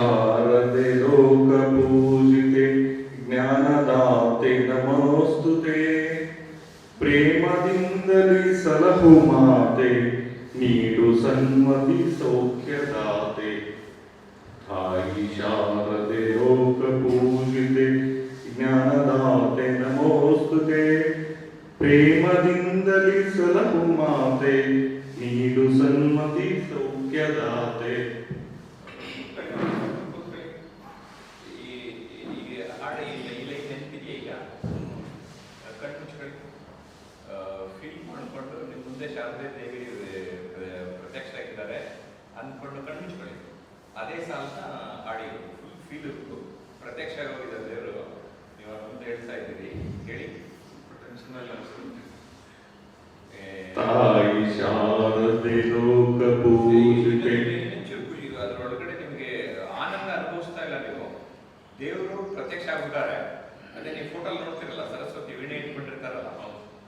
ಶಾರದೆ ಲೋಕಪೂಜಿತೆ ಜ್ಞಾನದಾತೆ ನಮೋಸ್ತುತೆ. ಪ್ರೇಮದಿಂದಲೇ ಸಲಹು ಮಾತೆ ನೀಡು ಸನ್ಮತಿ ಸೌಖ್ಯದಾತೆ. ತಾಯಿ ಶಾರದೆ ಲೋಕಪೂಜಿತೆ ಜ್ಞಾನದಾತೆ ನಮೋಸ್ತುತೆ. ಪ್ರೇಮದಿಂದಲೇ ಸಲಹು ಮಾತೆ ನೀಡು ಸನ್ಮತಿ ಸೌಖ್ಯದಾತೆ. ಫೀಲ್ ಮಾಡಿಕೊಂಡು ನಿಮ್ಮ ಮುಂದೆ ಶಾರದೆ ದೇವಿ ಪ್ರತ್ಯಕ್ಷ ಆಗಿದ್ದಾರೆ ಅಂದ್ಕೊಂಡು ಕಣ್ಣು ಮುಚ್ಕೊಳ್ಳಿ. ಅದೇ ಸಾಲನ ಆಡಿ ಫುಲ್ ಫೀಲ್ ಇತ್ತು. ಪ್ರತ್ಯಕ್ಷ ಆಗೋಗಿದ್ದಾರೆ ದೇವರು, ನೀವು ಅವ್ರ ಮುಂದೆ ಹೇಳ್ತಾ ಇದ್ದೀರಿ, ಹೇಳಿ. ಟೆನ್ಷನ್ ಎಲ್ಲ ತಾಯಿ ಶಾರದೆ ಲೋಕಪೂಜಿತೆ. ಖುಷಿ, ಅದರೊಳಗಡೆ ನಿಮಗೆ ಆನಂದ ಅನುಭವಿಸ್ತಾ ಇಲ್ಲ. ನೀವು ದೇವರು ಪ್ರತ್ಯಕ್ಷ ಆಗ್ಬಿಟ್ಟಾರೆ. ಅದೇ ನೀವು ಫೋಟೋಲ್ ನೋಡ್ತಿರಲ್ಲ, ಸರಸ್ವತಿ ವೀಣೆ ಇಟ್ಕೊಂಡಿರ್ತಾರಲ್ಲ,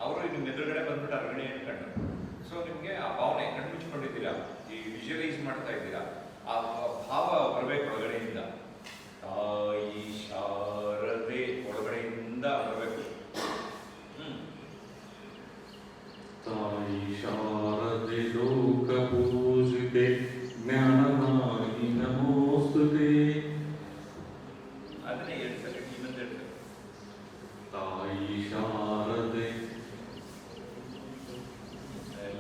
ಅವರು ನಿಮ್ಮ ಎದುರುಗಡೆ ಬಂದ್ಬಿಟ್ಟಾರೆ ವೀಣೆ ಇಟ್ಕೊಂಡು. ಸೊ ನಿಮಗೆ ಆ ಭಾವನೆ ಕಣ್ಣು ಮುಚ್ಕೊಂಡಿದ್ದೀರಾ, ಈ ವಿಜುವಲೈಸ್ ಮಾಡ್ತಾ ಇದ್ದೀರಾ, ಆ ಭಾವ ಬರಬೇಕು ಒಳಗಡೆಯಿಂದ. ತಾಯಿ ಶಾರದೆ ಒಳಗಡೆಯಿಂದ ಬರಬೇಕು. ತಾಯಿ ಶಾರದೆ ಲೋಕಪೂಜಿತೆ ಜ್ಞಾನದಾಯಿ ನಮೋಸ್ತುತೆ. ಅದನ್ನೇ ಹೇಳ್ತಾರೆ, ಇನ್ನೊಂದು ಹೇಳ್ತಾರೆ. ತಾಯಿ ಶಾರದೆ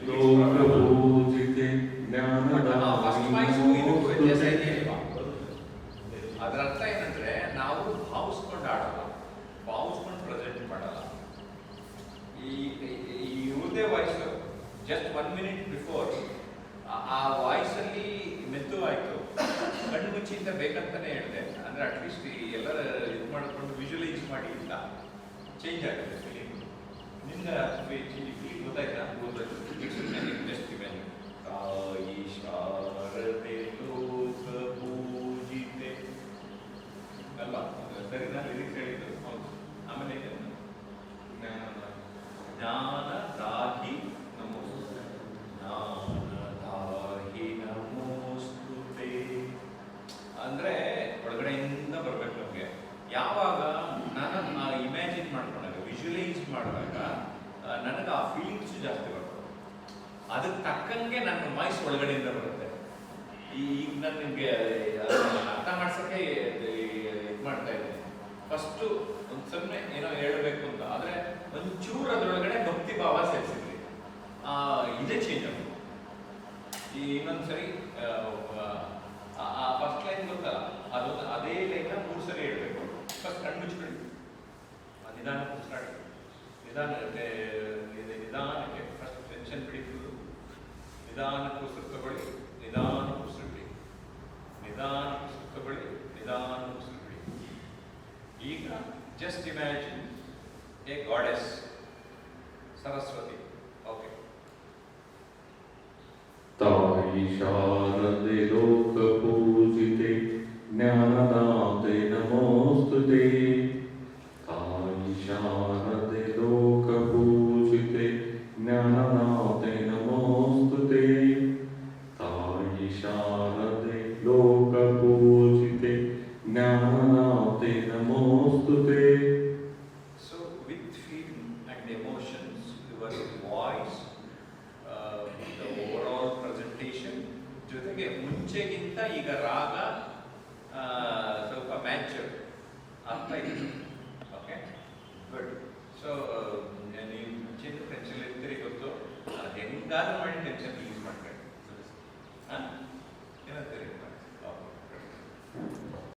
ಲೋಕಪೂಜಿತೆ ಜ್ಞಾನದಾಯಿ ನಮೋಸ್ತುತೆ. ಅದರ ಅರ್ಥ ಏನಂದ್ರೆ, ನಾವು ಭಾವಿಸ್ಕೊಂಡು ಆಡಲ್ಲ, ಭಾವಿಸ್ಕೊಂಡು ಪ್ರೆಸೆಂಟ್ ಮಾಡಲ್ಲ. ಈ ಇವ್ರದೇ ವಾಯ್ಸ್ ಜಸ್ಟ್ 1 minute ಬಿಫೋರ್ ಆ ವಾಯ್ಸ್ ಅಲ್ಲಿ ಮೆತ್ತುವಾಯ್ತು. ಕಣ್ಣು ಮುಚ್ಚಿಂದ ಬೇಕಂತಾನೆ ಹೇಳಿದೆ. ಅಂದ್ರೆ ಅಟ್ಲೀಸ್ಟ್ ಎಲ್ಲರ ಇದು ಮಾಡಿಕೊಂಡು ವಿಜುವಲೈಸ್ ಮಾಡಿ ಇಲ್ಲ ಚೇಂಜ್ ಆಗುತ್ತೆ ಫೀಲಿಂಗ್. ನಿನ್ನ ಫೀಲಿಂಗ್ ಗೊತ್ತಾಯ್ತಾ? ಜಸ್ಟ್ ಇವೆನ್ ತಾಯಿ ಶಾರದೆ ಲೋಕ ಪೂಜಿತೆ ಅಲ್ವಾ? ಸರಿನಾ? ಲಿರಿಕ್ಸ್ ಹೇಳಿದ್ದು ಹೌದು. ಆಮೇಲೆ ಜ್ಞಾನದಾಹಿ ನಮೋಸ್ತುತೆ. ಜ್ಞಾನದಾಹಿ ನಮೋಸ್ತುತೆ ಅಂದ್ರೆ ಒಳಗಡೆಯಿಂದ ಬರ್ಬೇಕು ನಮಗೆ. ಯಾವಾಗ ನಾನು ಇಮ್ಯಾಜಿನ್ ಮಾಡ್ಕೊಂಡಾಗ, ವಿಜುವಲೈಸ್ ಮಾಡಿದಾಗ ನನಗೆ ಆ ಫೀಲಿಂಗ್ಸ್ ಜಾಸ್ತಿ ಬರ್ತದೆ. ಅದಕ್ಕೆ ತಕ್ಕಂಗೆ ನನ್ನ ವಾಯ್ಸ್ ಒಳಗಡೆಯಿಂದ ಬರುತ್ತೆ. ಈಗ ನಾನು ನಿಮಗೆ ಅರ್ಥ ಮಾಡ್ಸೋಕ್ಕೆ ಇದು ಮಾಡ್ತಾ ಇದ್ದೀನಿ. ಫಸ್ಟು ಒಂದು ಸುಮ್ಮನೆ ಏನೋ ಹೇಳಬೇಕು ಅಂತ, ಆದರೆ ಒಂಚೂರು ಅದರೊಳಗಡೆ ಭಕ್ತಿ ಭಾವ ಸೇರಿಸಿದ್ವಿ, ಇದೇ ಚೇಂಜ್ ಆಗುತ್ತೆ. ಈ ಇನ್ನೊಂದ್ಸರಿ ಫಸ್ಟ್ ಲೈನ್ ಗೊತ್ತಲ್ಲ, ಅದು ಅದೇ ಲೈನ್ನ 3 ಸರಿ ಹೇಳಬೇಕು. ಫಸ್ಟ್ ಕಣ್ಣು ಮುಚ್ಕೊಳ್ಳಿ, ನಿಧಾನ ಸ್ಟಾರ್ಟ್. ನಿಧಾನಕ್ಕೆ ಫಸ್ಟ್ ಟೆನ್ಷನ್ ಬಿಡಿಸುವುದು, ನಿಧಾನಕ್ಕೆ ಉಸಿರು ತಗೊಳ್ಳಿ, ನಿಧಾನಕ್ಕೆ ಉಸಿರು ಬಿಡಿ, ನಿಧಾನಕ್ಕೆ ಉಸಿರು ತಗೊಳ್ಳಿ, ನಿಧಾನಕ್ಕೆ ಉಸಿರು ಬಿಡಿ. ಈಗ just imagine A goddess Saraswati. Okay. ತಾಯಿ ಶಾರದೆ ಲೋಕಪೂಜಿತೆ ಜ್ಞಾನದಾತೆ ನಮೋಸ್ತುತೆ. ತಾಯಿ ಶಾರದೆ ಲೋಕಪೂಜಿತೆ ಜ್ಞಾನದಾತೆ ನಮೋಸ್ತುತೆ. ತಾಯಿ ಶಾರದೆ ಲೋಕಪೂಜಿತೆ ಜ್ಞಾನದಾತೆ ನಮೋಸ್ತುತೆ. So with feeling and emotions, your voice, the overall presentation, ಜೊತೆಗೆ ಮುಂಚೆಗಿಂತ ಈಗ ರಾಗ ಸ್ವಲ್ಪ ಮ್ಯಾಚರ್ ಆಗ್ತಾ ಇದೆ. Okay, good. ಸೊ ನೀವು ಮುಂಚೆ ಫ್ರೆಂಚಲ್ಲಿ ಇರ್ತೀರಿ ಗೊತ್ತು, ಅದು ಹೆಂಗಾದ್ರೂ ಮಾಡಿ